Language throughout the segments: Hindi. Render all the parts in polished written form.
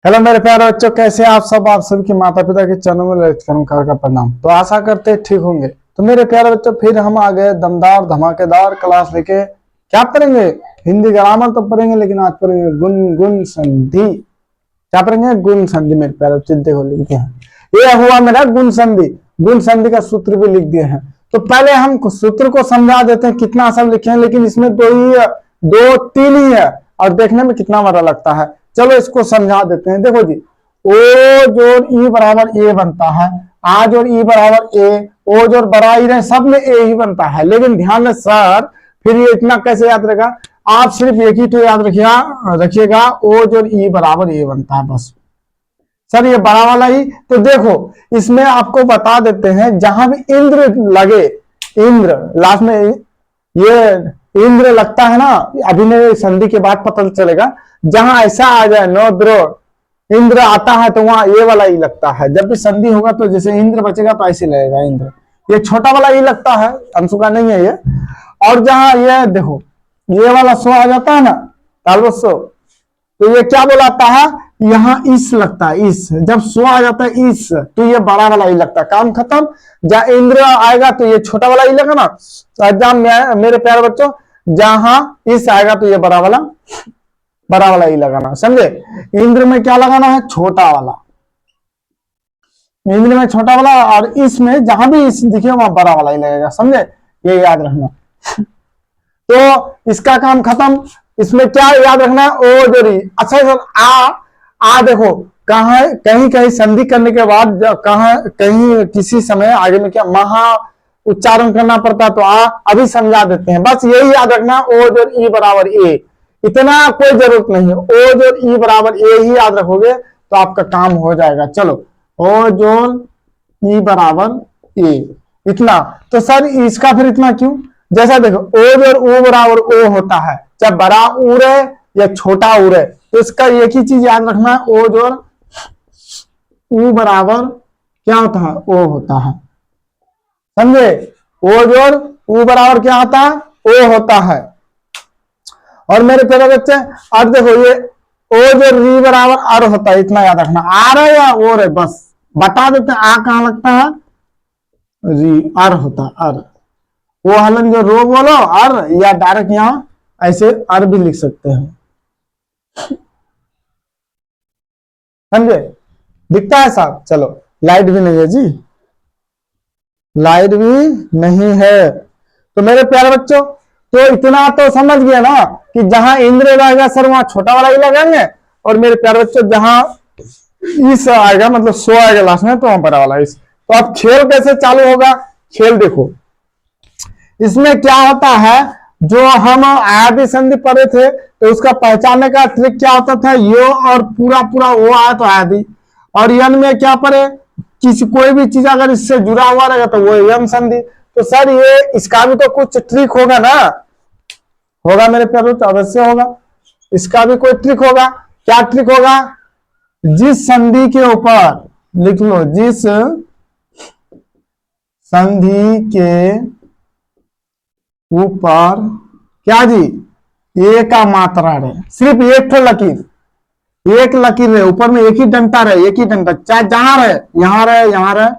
हेलो मेरे प्यारे बच्चों, कैसे आप सब। आप सबके माता पिता के चरणों में ललित कर का प्रणाम। तो आशा करते ठीक होंगे। तो मेरे प्यारे बच्चों, फिर हम आ गए दमदार धमाकेदार क्लास लेके। क्या पढ़ेंगे? हिंदी ग्रामर तो पढ़ेंगे, लेकिन आज पढ़ेंगे गुण गुण संधि। क्या पढ़ेंगे? गुण संधि। मेरे प्यारे बच्चे देखो लिखते हैं, ये हुआ मेरा गुण संधि। गुण संधि का सूत्र भी लिख दिए हैं। तो पहले हम सूत्र को समझा देते हैं। कितना सब लिखे हैं, लेकिन इसमें दो तीन ही है और देखने में कितना बड़ा लगता है। चलो इसको समझा देते हैं। देखो जी, ओ जोड़ ई बराबर ए बनता है, आ जोड़ ई बराबर ए, ओ जोड़ बड़ा ई रहे, सब में ए ही बनता है। लेकिन ध्यान में सर, फिर ये इतना कैसे याद रहेगा? आप सिर्फ एक ही तो याद रखिएगा, ओ जोड़ ई बराबर ए बनता है बस। सर ये बड़ा वाला ही तो देखो, इसमें आपको बता देते हैं, जहां भी इंद्र लगे, इंद्र लास्ट में ये इंद्र लगता है ना, अभी मेरे संधि के बाद पता चलेगा। जहां ऐसा आ जाए नौद्रो इंद्र आता है तो वहां ये वाला ही लगता है। जब भी संधि होगा तो जैसे इंद्र बचेगा तो ऐसे लगेगा इंद्र। ये छोटा वाला ही लगता है, अंशु का नहीं है ये। और जहां ये देखो ये वाला सो आ जाता है ना, तालबो सो, तो ये क्या बोलाता है? यहाँ इस लगता है, इस। जब सो आ जाता है इस, तो ये बड़ा वाला ही लगता है। काम खत्म। जहां इंद्र आएगा तो ये छोटा वाला ही लगेगा ना। जहां मेरे प्यारे बच्चों, जहां इस आएगा तो ये बड़ा वाला ही लगाना, समझे? इंद्र में क्या लगाना है? छोटा वाला। इंद्र में छोटा वाला, और इसमें जहां भी इस दिखे वहां बड़ा वाला ही लगेगा, समझे? ये याद रखना। तो इसका काम खत्म। इसमें क्या याद रखना है? ओ जोड़ी। अच्छा सर, आ देखो, कहीं कहीं संधि करने के बाद कहीं किसी समय आगे में क्या महा उच्चारण करना पड़ता है, तो अभी समझा देते हैं। बस यही याद रखना, ओ जोड़ ई बराबर ए। इतना कोई जरूरत नहीं है। ओ जोड़ ई बराबर ए ही याद रखोगे तो आपका काम हो जाएगा। चलो, ओ जोड़ ई बराबर ए, इतना। तो सर इसका फिर इतना क्यों? जैसा देखो, ओ जोड़ ऊ बराबर ओ होता है, चाहे बड़ा ऊ रहे या छोटा ऊ रहे, तो इसका एक ही चीज याद रखना है, ओ जोड़ ऊ बराबर क्या होता है? ओ होता है, समझे? ओ जोड़ ऊ बराबर क्या होता है? ओ होता है। और मेरे प्यारे बच्चे, अब देखो ये ओ जो री बराबर अर होता है, इतना याद रखना। आर है या ओ है, बस बता देते हैं। आ कहां लगता है? री, अर होता है, अर। वो हलन जो रो बोलो अर, या डायरेक्ट यहां ऐसे अर भी लिख सकते हैं, समझे? दिखता है साहब? चलो, लाइट भी नहीं है जी, लाइट भी नहीं है। तो मेरे प्यारे बच्चों, तो इतना तो समझ गया ना कि जहां इंद्र रहेगा सर वहां छोटा वाला ही लगाएंगे। और मेरे प्यारे बच्चों, जहां इस आएगा मतलब सो आएगा लास्ट में, तो वहां बड़ा वाला इस। तो अब खेल कैसे चालू होगा? खेल देखो, इसमें क्या होता है, जो हम आदि संधि पढ़े थे तो उसका पहचानने का ट्रिक क्या होता था? यो और पूरा पूरा वो आया तो आदि, और यन में क्या पढ़े? कोई भी चीज अगर इससे जुड़ा हुआ रहेगा तो वो यम संधि। तो सर ये इसका भी तो कुछ ट्रिक होगा ना? होगा मेरे प्यारे, तो अवश्य होगा। इसका भी कोई ट्रिक होगा। क्या ट्रिक होगा? जिस संधि के ऊपर लिख लो, जिस संधि के ऊपर क्या जी? ए का मात्रा रहे, सिर्फ एक तो लकीर, एक लकीर रहे, ऊपर में एक ही डंटा रहे, एक ही डंटा, चाहे जहां रहे, यहां रहे, यहां रहे,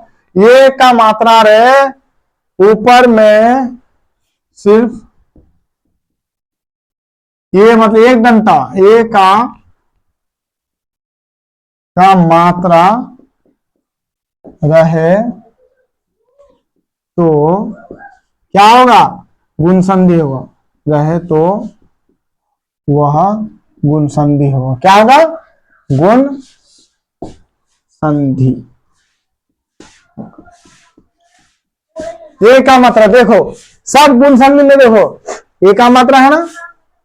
ए का मात्रा रहे, ऊपर में सिर्फ ये मतलब एक डंटा, ए का मात्रा रहे तो क्या होगा? गुण संधि होगा। रहे तो वह गुण संधि होगा। क्या होगा? गुण संधि। ए का मात्रा देखो, सब गुण संधि में देखो ए का मात्रा है ना,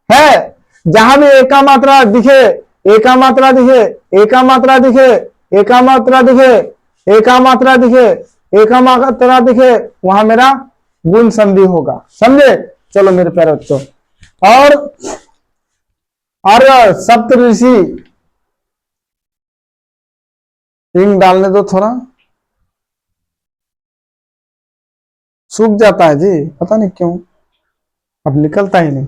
है। जहां भी ए का मात्रा दिखे, ए का मात्रा दिखे, ए का मात्रा दिखे, ए का मात्रा दिखे, ए का मात्रा दिखे, ए का मात्रा दिखे, वहां मेरा गुण संधि होगा, समझे? चलो मेरे प्यारे बच्चों, और सप्तऋषि, इंक डालने दो थोड़ा, सूख जाता है जी, पता नहीं क्यों, अब निकलता ही नहीं।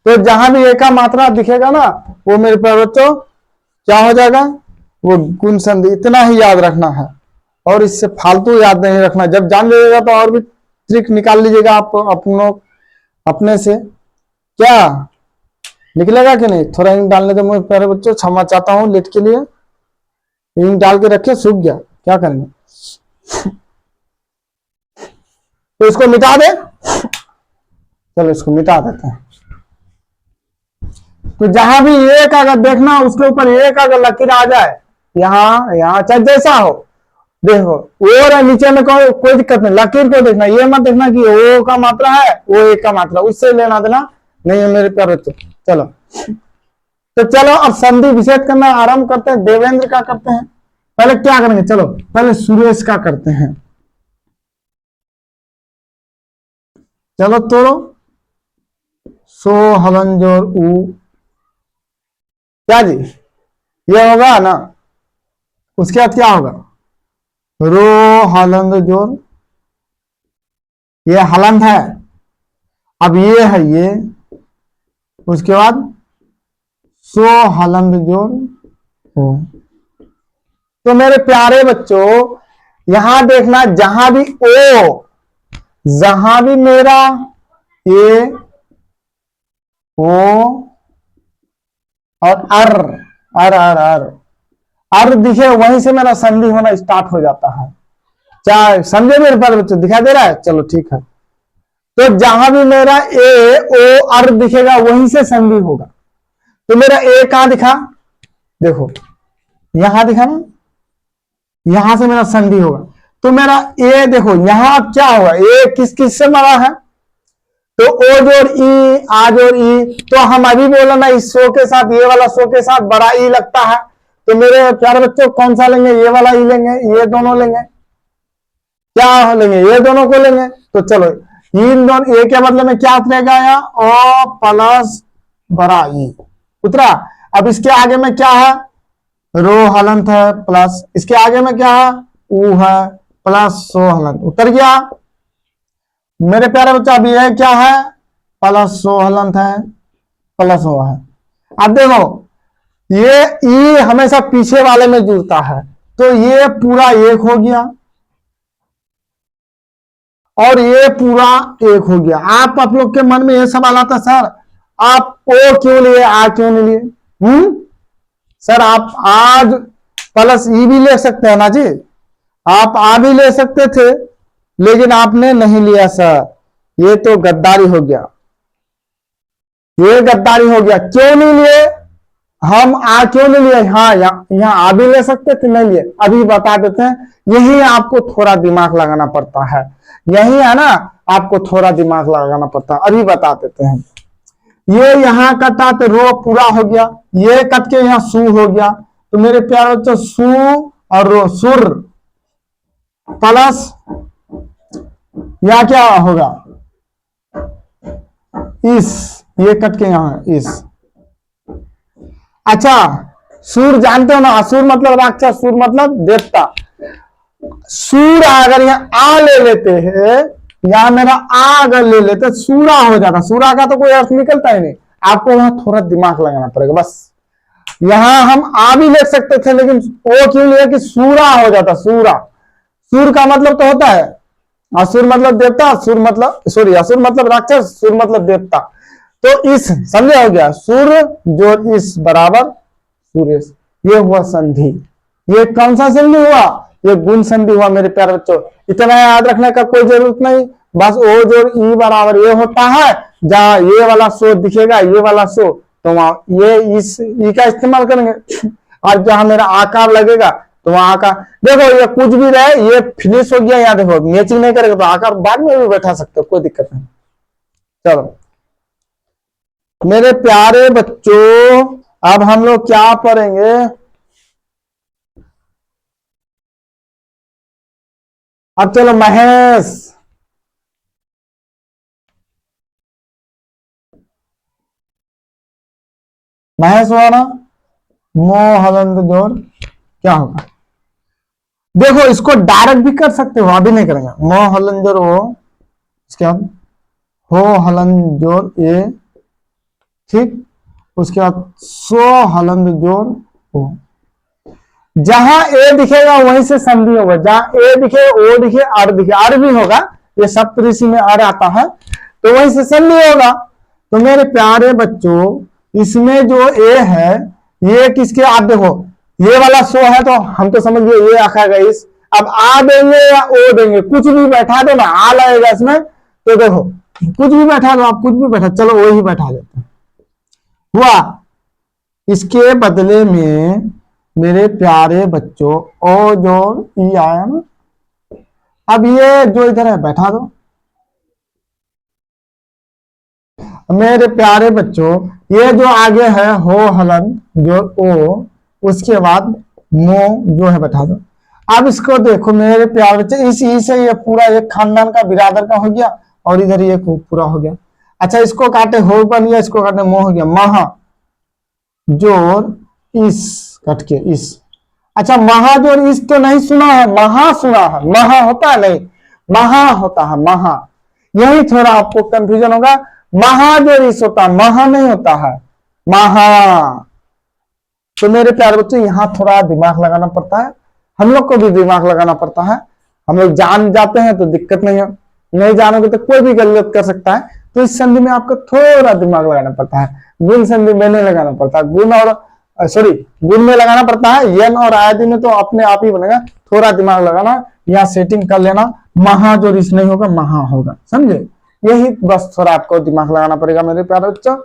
तो जहां भी ए का मात्रा दिखेगा ना, वो मेरे प्यारे बच्चों क्या हो जाएगा? वो गुण संधि, इतना ही याद रखना है और इससे फालतू याद नहीं रखना। जब जान लीजिएगा तो और भी ट्रिक निकाल लीजिएगा आप अपने से। क्या निकलेगा कि नहीं? थोड़ा इंक डालने दो मेरे प्यारे बच्चों, क्षमा चाहता हूँ लेट के लिए। इंक डाल के रखे, सूख गया, क्या करेंगे? तो इसको मिटा दे, चलो इसको मिटा देते हैं। तो जहां भी एक अगर देखना उसके ऊपर एक अगर लकीर आ जाए, यहाँ चाहे जैसा हो, देखो और नीचे में कोई दिक्कत नहीं, लकीर को देखना, ये मत देखना कि ओ का मात्रा है वो एक का मात्रा, उससे लेना देना नहीं है मेरे प्यारे बच्चों। चलो तो चलो अब संधि विच्छेद करना आरंभ करते हैं। देवेंद्र का करते हैं, पहले क्या करेंगे? चलो पहले सुरेश का करते हैं। चलो तोड़ो, सो हलन जोर ऊ, क्या जी ये होगा ना, उसके बाद क्या होगा? रो हलंद जोर, ये हलंद है, अब ये है ये, उसके बाद सो हलंद जोर हो। तो मेरे प्यारे बच्चों यहां देखना, जहां भी जहां भी मेरा ए ओ और अर दिखे वहीं से मेरा संधि होना स्टार्ट हो जाता है। चाहे समझे मेरे प्यारे बच्चों? दिखाई दे रहा है? चलो ठीक है। तो जहां भी मेरा ए ओ अर दिखेगा वहीं से संधि होगा। तो मेरा ए कहां दिखा? देखो यहां दिखा ना, यहां से मेरा संधि होगा। तो मेरा ए देखो यहां अब क्या होगा? ए किस किस से बड़ा है? तो ओ जोड़ ई, आ जोड़ ई, तो हम अभी बोला ना इस सो के साथ ये वाला सो के साथ बड़ा ई लगता है। तो मेरे प्यारे बच्चों कौन सा लेंगे? ये वाला ई लेंगे, ये दोनों लेंगे, क्या लेंगे? ये दोनों को लेंगे। तो चलो इन दोनों, ए के मतलब में क्या उतरेगा? यहाँ ओ प्लस बड़ा ई उतरा। अब इसके आगे में क्या है? रो हलंत है प्लस, इसके आगे में क्या है? ऊ है प्लस सो हलंत, उतर गया मेरे प्यारे बच्चा। अब ये क्या है? प्लस सो हलंत है प्लस ओ है। अब देखो ये ई हमेशा पीछे वाले में जुड़ता है, तो ये पूरा एक हो गया और ये पूरा एक हो गया। आप लोग के मन में ये सवाल आता, सर आप ओ क्यों लिए, आ क्यों नहीं लिए? सर आप आज प्लस ई भी ले सकते हैं ना जी, आप आ भी ले सकते थे लेकिन आपने नहीं लिया सर, ये तो गद्दारी हो गया, ये गद्दारी हो गया। क्यों नहीं लिए? हम आ क्यों नहीं लिए? हाँ यहाँ आ भी ले सकते थे, नहीं लिए। अभी बता देते हैं, यही आपको थोड़ा दिमाग लगाना पड़ता है, यही है ना, आपको थोड़ा दिमाग लगाना पड़ता है। अभी बता देते हैं। ये यहाँ कटा तो रो पूरा हो गया, ये कट के यहाँ सू हो गया। तो मेरे प्यारे बच्चों सू और रो, सुर प्लस या क्या होगा? इस, ये कट के यहाँ इस। अच्छा सूर जानते हो ना? असुर मतलब राक्षस, सुर मतलब देवता। सूर अगर यहाँ आ ले लेते हैं, यहां मेरा आ अगर ले लेते, सूरा हो जाता। सूरा का तो कोई अर्थ निकलता ही नहीं, आपको वहां थोड़ा दिमाग लगाना पड़ेगा बस। यहां हम आ भी ले सकते थे लेकिन वो क्यों लिया कि सूरा हो जाता। सूरा, सूर का मतलब तो होता है, असुर मतलब देवता, सुर मतलब सॉरी असुर मतलब राक्षस, सुर मतलब देवता। तो इस समझे हो गया, सुर जो इस बराबर सुरेश, ये हुआ संधि। ये कौन सा संधि हुआ? ये गुण संधि हुआ मेरे प्यारे बच्चों। इतना याद रखने का कोई जरूरत नहीं, बस ओ जोड़ ई बराबर ये होता है। जहां ये वाला सो दिखेगा, ये वाला सो, तो वहां ये इस ई का इस्तेमाल करेंगे। और जहां मेरा आकार लगेगा तो वहां आकार, देखो ये कुछ भी रहे, ये फिनिश हो गया। यहाँ देखो मैचिंग नहीं करेगा तो आकार बाद में भी बैठा सकते हो, कोई दिक्कत नहीं। चलो मेरे प्यारे बच्चों अब हम लोग क्या पढ़ेंगे? अब चलो महेश, महेश हुआ ना, मोहलंद जोड़ क्या होगा? देखो इसको डायरेक्ट भी कर सकते हो, अभी नहीं करेंगे। मोहलंद जोड़ हो, इसके बाद हो हलंद जोड़ ए, ठीक, उसके बाद सो हलंद जोड़ हो। जहां ए दिखेगा वहीं से संधि होगा, जहां ए दिखे, ओ दिखे, अर दिखे, अर भी होगा, ये सप्तऋषि में अर आता है, तो वहीं से संधि होगा। तो मेरे प्यारे बच्चों, इसमें जो ए है ये किसके, आप देखो ये वाला सो है तो हम तो समझ गए ये आखा गई इस, अब आ देंगे या ओ देंगे, कुछ भी बैठा दो ना, आ लगेगा इसमें, तो देखो कुछ भी बैठा दो, आप कुछ भी बैठा, चलो वही बैठा देते हैं, हुआ। इसके बदले में मेरे प्यारे बच्चों ओ जो ई आया ना, अब ये जो इधर है बैठा दो। मेरे प्यारे बच्चों ये जो आगे है हो हलन जो ओ, उसके बाद मो जो है बैठा दो। अब इसको देखो मेरे प्यारे बच्चे, इसी से ये पूरा एक खानदान का बिरादर का हो गया, और इधर ये पूरा हो गया। अच्छा इसको काटे हो बन गया, इसको काटे मो हो गया, महा जोर इस कट के इस। अच्छा महाजोर इस तो नहीं सुना है, महा सुना है, महा होता है नहीं, महा होता है, महा। यही थोड़ा आपको कंफ्यूजन होगा, महाजोर इस होता है, महा नहीं होता है, महा। तो मेरे प्यारे बच्चे यहां थोड़ा दिमाग लगाना पड़ता है, हम लोग को भी दिमाग लगाना पड़ता है। हम लोग जान जाते हैं तो दिक्कत नहीं है, नहीं जानोगे तो कोई भी गलत कर सकता है। तो इस संधि में आपको थोड़ा दिमाग लगाना पड़ता है, गुण संधि में नहीं लगाना पड़ता, गुण और सॉरी गुण में लगाना पड़ता है, यन और आयति में तो अपने आप ही बनेगा, थोड़ा दिमाग लगाना, यहाँ सेटिंग कर लेना, महा जो रिस नहीं होगा महा होगा, समझे। यही बस थोड़ा आपको दिमाग लगाना पड़ेगा मेरे प्यारे बच्चों,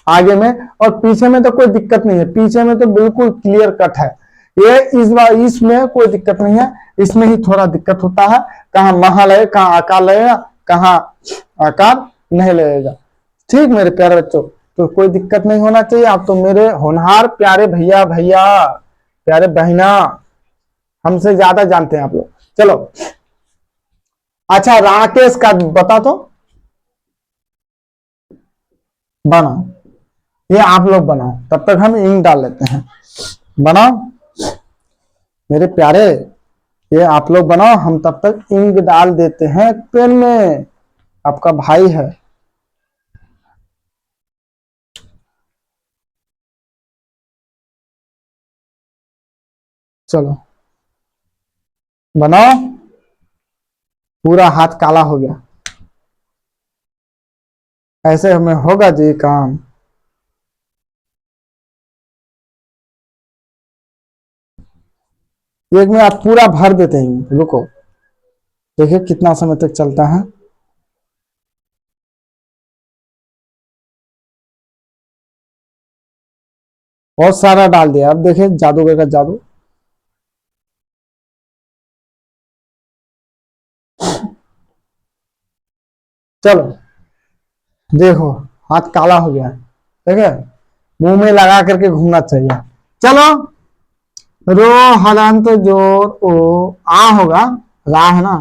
आगे में और पीछे में तो कोई दिक्कत नहीं है, पीछे में तो बिल्कुल क्लियर कट है। ये इस बार इसमें कोई दिक्कत नहीं है, इसमें ही थोड़ा दिक्कत होता है, कहाँ महा लगे, कहाँ आकार लगेगा, कहाँ आकार नहीं लगेगा। ठीक मेरे प्यारे बच्चों, तो कोई दिक्कत नहीं होना चाहिए। आप तो मेरे होनहार प्यारे भैया भैया प्यारे बहना, हमसे ज्यादा जानते हैं आप लोग। चलो अच्छा राकेश का बता तो, बनाओ, ये आप लोग बनाओ, तब तक हम इंक डाल लेते हैं, बनाओ मेरे प्यारे, ये आप लोग बनाओ, हम तब तक इंक डाल देते हैं पेन में, आपका भाई है। चलो बनाओ, पूरा हाथ काला हो गया, ऐसे हमें होगा जी काम। एक में आप पूरा भर देते हैं, रुको देखिए कितना समय तक चलता है। बहुत सारा डाल दिया, अब देखिए जादूगर का जादू। चलो देखो हाथ काला हो गया, ठीक है, मुंह में लगा करके घूमना चाहिए। चलो रो हलंत जोर ओ, आ होगा, रा है ना,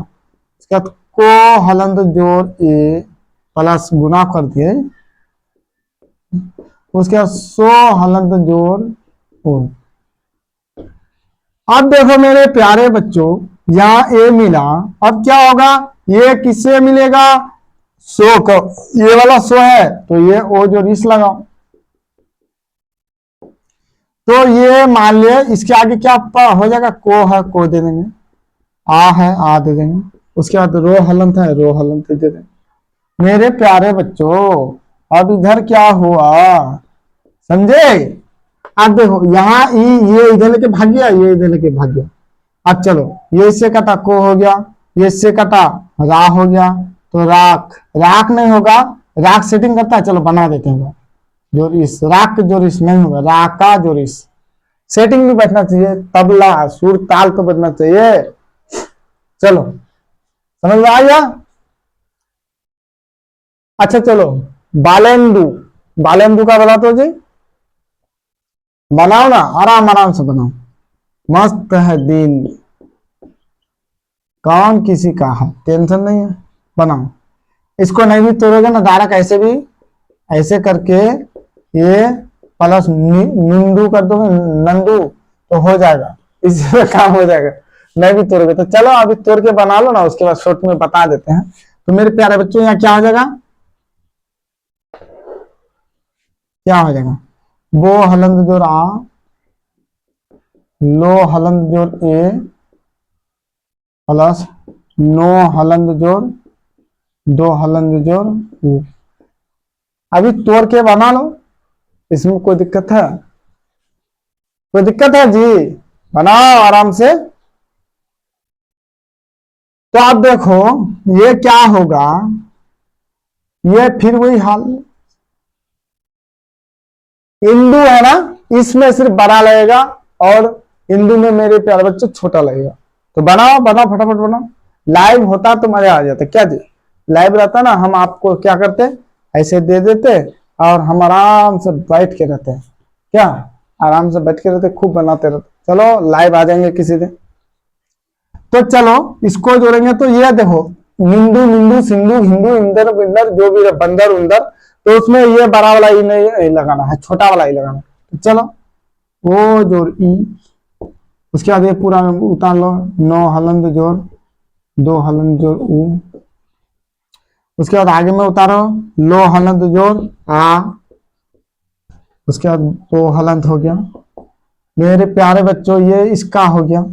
इसका को हलंत जोर ए प्लस गुना कर दिए, उसके बाद सो हलंत जोर ओ। अब देखो मेरे प्यारे बच्चों, यहाँ ए मिला, अब क्या होगा, ये किससे मिलेगा, सो को, ये वाला सो है तो ये ओ जो रिस लगाओ, तो ये मान लिया इसके आगे क्या हो जाएगा, को है को दे देंगे, आ है आ दे देंगे, उसके बाद रो हलंत है रो हलंत दे देंगे। मेरे प्यारे बच्चों अब इधर क्या हुआ समझे, अब देखो यहाँ ये इधर लेके भाग गया, ये इधर लेके भाग गया। अब चलो ये इससे कटा को हो गया, ये इससे कटा रा हो गया, तो राख, राख नहीं होगा, राख सेटिंग करता है, चलो बना देते हैं, जोरिस, राख जोरिस नहीं होगा, राका जोरिस, सेटिंग भी बैठना चाहिए, तबला सुर ताल तो बैठना चाहिए। चलो समझ में आ गया। अच्छा चलो बालेंदु, बालेंदु का बता तो जी, बनाओ ना, आराम आराम से बनाओ, मस्त है दिन, कौन किसी का है, टेंशन नहीं है, बनाओ। इसको नहीं भी तोड़ोगे ना डायरेक्ट ऐसे भी, ऐसे करके ये प्लस निंदू कर दोगे, नंदू तो हो जाएगा, इससे काम हो जाएगा, नहीं भी तोड़ोगे तो। चलो अभी तोड़ के बना लो ना, उसके बाद शॉर्ट में बता देते हैं। तो मेरे प्यारे बच्चों यहाँ क्या हो जाएगा, क्या हो जाएगा, वो हलंद जो रा लो हलंत जोड़ ए प्लस नो हलंत जोड़ दो हलंत जोड़ ऊ। अभी तोड़ के बना लो, इसमें कोई दिक्कत है? कोई दिक्कत है जी? बनाओ आराम से। तो आप देखो ये क्या होगा, ये फिर वही हाल, इंदु है ना, इसमें सिर्फ बड़ा लगेगा और इंदु में मेरे प्यारे बच्चे छोटा लगेगा। तो बनाओ बनाओ फटाफट बनाओ। लाइव होता तो मजा आ जाता, क्या जी? लाइव रहता ना, हम आपको क्या करते, ऐसे दे देते और हम आराम से बैठ के रहते हैं, क्या आराम से बैठ के रहते, खूब बनाते रहते। चलो लाइव आ जाएंगे किसी दिन। तो चलो इसको जोड़ेंगे, तो ये देखो निंदू मिंदू सिंधु हिंदू इंदर बिंदर जो भी बंदर उंदर, तो उसमें ये बड़ा वाला ई नहीं लगाना है, छोटा वाला ई लगाना। तो चलो ओ जोड़ ई, उसके बाद ये पूरा उतार लो, नो हलंद जोड़ दो हलंद जोड़ ऊ, उसके बाद आगे में उतारो लो हलंद जोड़ आ, उसके बाद दो हलंत हो गया। मेरे प्यारे बच्चों ये इसका हो गया,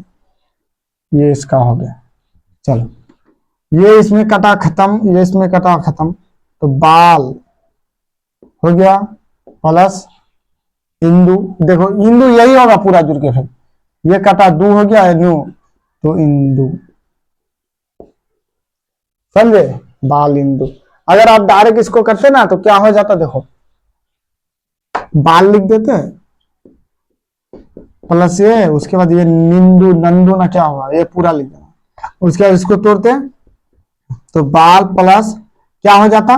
ये इसका हो गया। चलो ये इसमें कटा खत्म, ये इसमें कटा खत्म, तो बाल हो गया प्लस इंदु। देखो इंदु यही होगा पूरा जुड़ के, फिर ये कटा दू हो गया न्यू, तो इंदु, समझे? बाल इंदु। अगर आप डायरेक्ट इसको करते ना तो क्या हो जाता, देखो बाल लिख देते प्लस ये, उसके बाद ये निंदु नंदू ना क्या होगा, ये पूरा लिख देना। उसके बाद इसको तोड़ते तो बाल प्लस क्या हो जाता,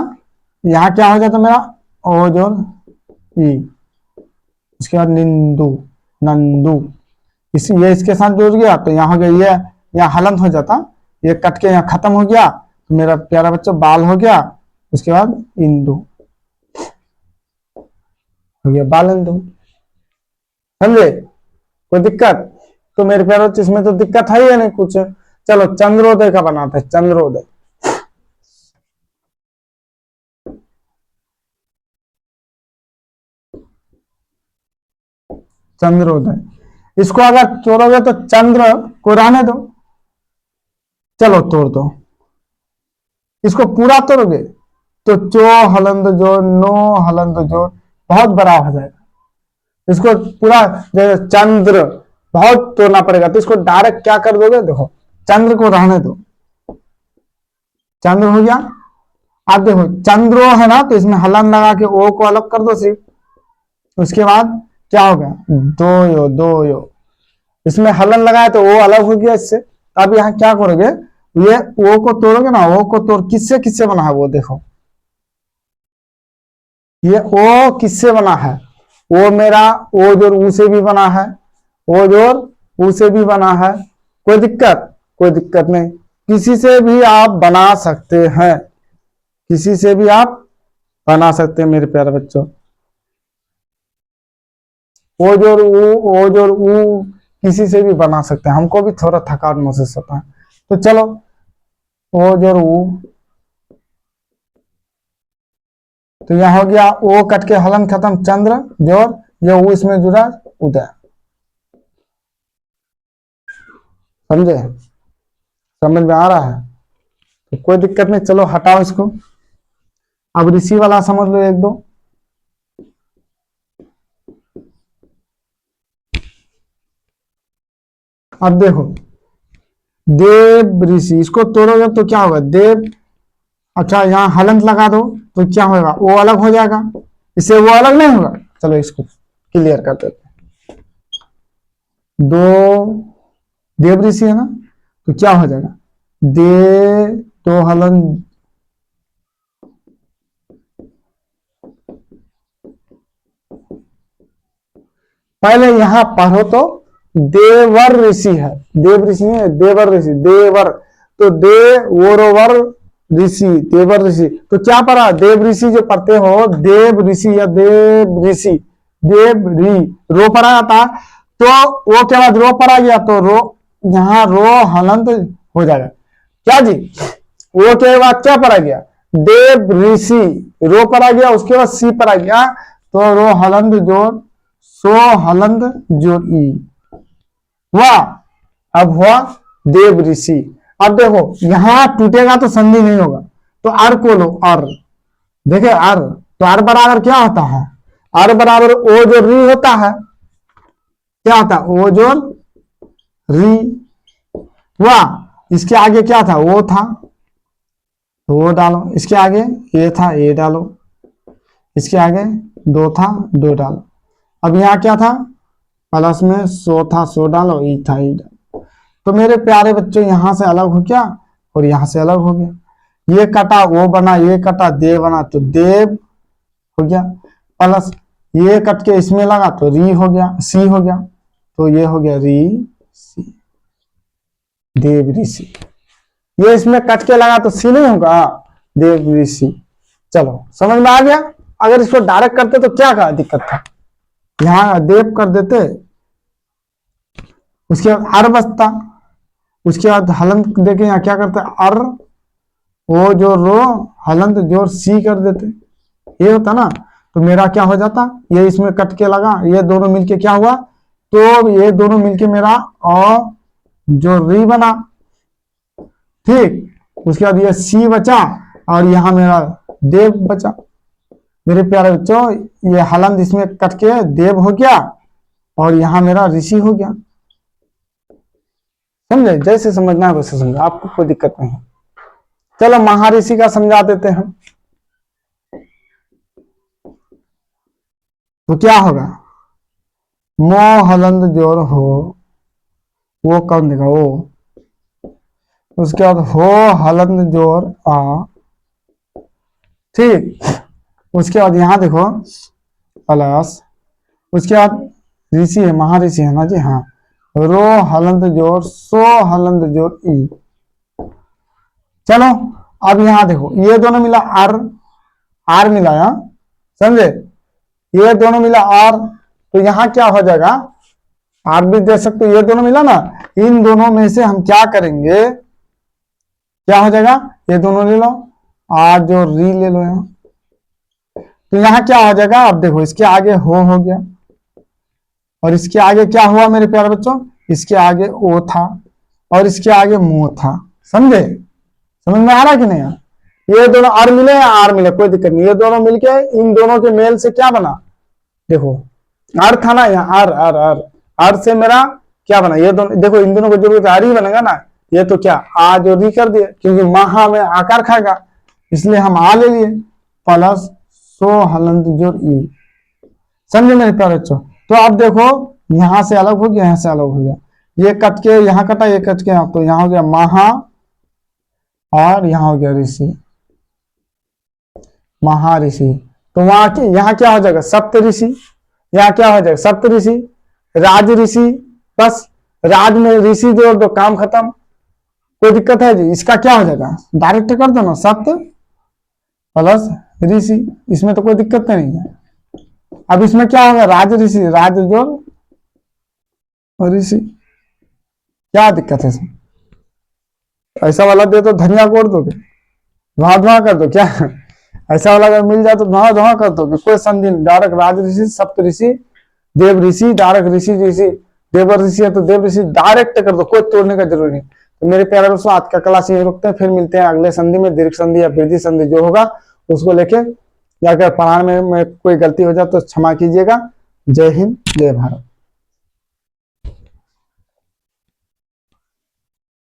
यहाँ क्या हो जाता मेरा ओ जोड़ ई, उसके बाद निंदु नंदू, ये इसके साथ जुड़ गया तो यहाँ हो गया, ये यहाँ हलंत हो जाता, ये कट के यहाँ खत्म हो गया, तो मेरा प्यारा बच्चा बाल हो गया। उसके बाद इंदु हो गया, बाल इंदु, समझे? कोई दिक्कत? तो मेरे प्यारे बच्चे इसमें तो दिक्कत है ही नहीं कुछ। चलो चंद्रोदय का बनाते हैं, चंद्रोदय। चंद्रोदय इसको अगर तोड़ोगे तो चंद्र को रहने दो, चलो तोड़ दो। इसको पूरा तोड़ोगे तो चो हलंद जोड़ नो हलंद जोड़ बहुत बड़ा हो जाएगा। इसको पूरा जैसे चंद्र बहुत तोड़ना पड़ेगा, तो इसको डायरेक्ट क्या कर दोगे, देखो चंद्र को रहने दो, चंद्र हो गया। अब देखो चंद्रो है ना, तो इसमें हलन लगा के ओ को अलग कर दो सिर्फ। उसके बाद क्या हो गया, दो यो, इसमें हलन लगाए तो ओ अलग हो गया इससे। अब यहाँ क्या करोगे, ये ओ को तोड़ोगे ना, ओ को तोड़ किससे किससे बना है वो देखो, ये ओ किससे बना है, वो मेरा ओ जोड़ ऊ से भी बना है, ओ जोड़ ऊ से भी बना है। कोई दिक्कत? कोई दिक्कत नहीं, किसी से भी आप बना सकते हैं, किसी से भी आप बना सकते हैं मेरे प्यारे बच्चों। ओ जोड़ ऊ किसी से भी बना सकते हैं, हमको भी थोड़ा थकान महसूस होता है। तो चलो ओ जोड़ ऊ, तो यह हो गया ओ कट के हलन खत्म, चंद्र जोड़ ये ऊ इसमें जुड़ा उदय, समझे? समझ में आ रहा है? तो कोई दिक्कत नहीं, चलो हटाओ इसको। अब ऋषि वाला समझ लो एक दो। अब देखो देव ऋषि, इसको तोड़ोगे तो क्या होगा, देव, अच्छा यहाँ हलंत लगा दो तो क्या होगा, वो अलग हो जाएगा, इससे वो अलग नहीं होगा। चलो इसको क्लियर कर देते, दो देव ऋषि है ना, तो क्या हो जाएगा, दे तो हलंत, पहले यहां पढ़ो तो देवर ऋषि है, देव ऋषि नहीं, देवर ऋषि, देवर, तो देवरोवर ऋषि, देवर ऋषि। तो क्या पढ़ा, देव ऋषि जो पढ़ते हो, देव ऋषि या देव ऋषि, देव री रो पढ़ा था, तो वो के बाद रो पढ़ा गया, तो रो यहाँ रो हलंत हो जाएगा, क्या जी? वो के बाद क्या पढ़ा गया, देव ऋषि, रो पढ़ा गया, उसके बाद सी पढ़ा गया, तो रो हलंत जोड़ सो हलंद जोड़ ई, वाह, अब हुआ देव ऋषि। अब देखो यहां टूटेगा तो संधि नहीं होगा, तो अर को लो, अर, देखे अर, तो अर बराबर क्या होता है, अर बराबर ओ जो री होता है, क्या होता है ओ जो री, वाह, इसके आगे क्या था वो था, तो वो डालो, इसके आगे ये था ये डालो, इसके आगे दो था दो डालो। अब यहाँ क्या था, प्लस में सो था सो डालो, ई था ई डालो। तो मेरे प्यारे बच्चों यहां से अलग हो गया और यहां से अलग हो गया, ये कटा वो बना, ये कटा देव बना, तो देव हो गया, प्लस ये कट के इसमें लगा तो री हो गया, सी हो गया, तो ये हो गया री सी, देव ऋषि। ये इसमें कट के लगा तो सी नहीं होगा, देव ऋषि। चलो समझ में आ गया। अगर इसको डायरेक्ट करते तो क्या का दिक्कत था, यहां देव कर देते, उसके बाद अर बचता, उसके बाद हलंत देखे यहाँ क्या करते अर, वो जो रो हलंत जोर सी कर देते, ये होता ना, तो मेरा क्या हो जाता, ये इसमें कट के लगा, ये दोनों मिलके क्या हुआ, तो ये दोनों मिलके मेरा और जो री बना, ठीक, उसके बाद ये सी बचा और यहां मेरा देव बचा। मेरे प्यारे बच्चों ये हलंत इसमें कट के देव हो गया और यहां मेरा ऋषि हो गया, समझे, जैसे समझना है वैसे समझो, आपको कोई दिक्कत नहीं है। चलो महाऋषि का समझा देते हैं, तो क्या होगा, मो हलंत जोर हो, वो कौन देगा वो, उसके बाद हो हलंत जोर आ, ठीक, उसके बाद यहां देखो प्लस, उसके बाद ऋषि है महाऋषि है ना जी, हाँ, रो हलंत जोर सो हलंत जोर ई। चलो अब यहां देखो ये दोनों मिला आर, आर मिलाया, समझे, ये दोनों मिला आर, तो यहां क्या हो जाएगा, आर भी दे सकते, ये दोनों मिला ना, इन दोनों में से हम क्या करेंगे, क्या हो जाएगा, ये दोनों ले लो, आर जो री ले लो यहां, तो यहां क्या हो जाएगा, अब देखो इसके आगे हो गया और इसके आगे क्या हुआ मेरे प्यारे बच्चों, इसके आगे ओ था और इसके आगे मो था, समझे, समझ में आ रहा कि नहीं यार, ये दोनों आर मिले या आर मिले कोई दिक्कत नहीं, ये दोनों मिलके इन दोनों के मेल से क्या बना, देखो आर था ना, यहाँ आर आर आर, आर से मेरा क्या बना, ये दोनों देखो इन दोनों को जरूरत आर ही बनेगा ना, ये तो क्या आ जो री कर दिए, क्योंकि महा में आकार खाएगा इसलिए हम आ ले लिए, प्लस सो हलंत जोर ई, समझे मेरे प्यारे बच्चों। तो अब देखो यहां से अलग हो गया, यहां से अलग हो गया, ये कट के यहां कटा, ये कट के यहां, तो यहां हो गया महा और यहां हो गया ऋषि, महाऋषि। तो वहां के यहां क्या हो जाएगा सप्त ऋषि, यहाँ क्या हो जाएगा सप्त ऋषि, राज ऋषि, बस राज में ऋषि जोड़ दो काम खत्म, कोई दिक्कत है जी, इसका क्या हो जाएगा डायरेक्ट कर दो ना, सप्त प्लस ऋषि, इसमें तो कोई दिक्कत नहीं है। अब इसमें क्या होगा राज ऋषि, राज जोड़ और ऋषि, क्या दिक्कत है इसमें, ऐसा वाला दे तो धनिया कोड़ दोगे, धुआं धुआं कर दो क्या, ऐसा वाला अगर मिल जाए तो धुआं धुआं कर दो, कोई संधि नहीं, डायरेक्ट राज ऋषि सप्त ऋषि देव ऋषि, डायरेक्ट ऋषि ऋषि देव ऋषि है तो देव ऋषि डायरेक्ट कर दो, कोई तोड़ने का जरूरी नहीं। तो मेरे प्यारे दोस्तों आज का क्लास यही रुकते हैं, फिर मिलते हैं अगले संधि में, दीर्घ संधि या वृद्धि संधि जो होगा उसको लेके, या अगर पढ़ाने में कोई गलती हो जाए तो क्षमा कीजिएगा। जय हिंद जय भारत।